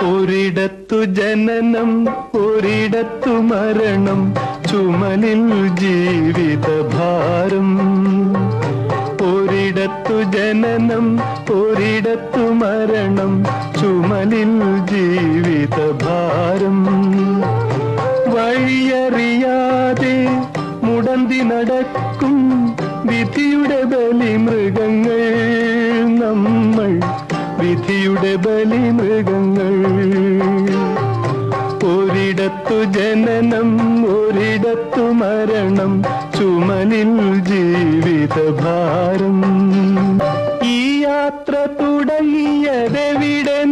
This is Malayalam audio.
ഒരിടത്തു ജനനം ഒരിടത്തു മരണം ചുമലിൽ ജീവിതഭാരം. ഒരിടത്തു ജനനം ഒരിടത്തു മരണം ചുമലിൽ ജീവിതഭാരം. വഴിയറിയാതെ മുടന്തി നടക്കും വിധിയുടെ ബലിമൃഗങ്ങൾ നമ്മൾ, വിധിയുടെ ബലിമൃഗങ്ങൾ. ഒരിടത്തു ജനനം ഒരിടത്തു മരണം ചുമലിൽ ജീവിതഭാരം. ഈ യാത്ര തുടങ്ങിയതെവിടെ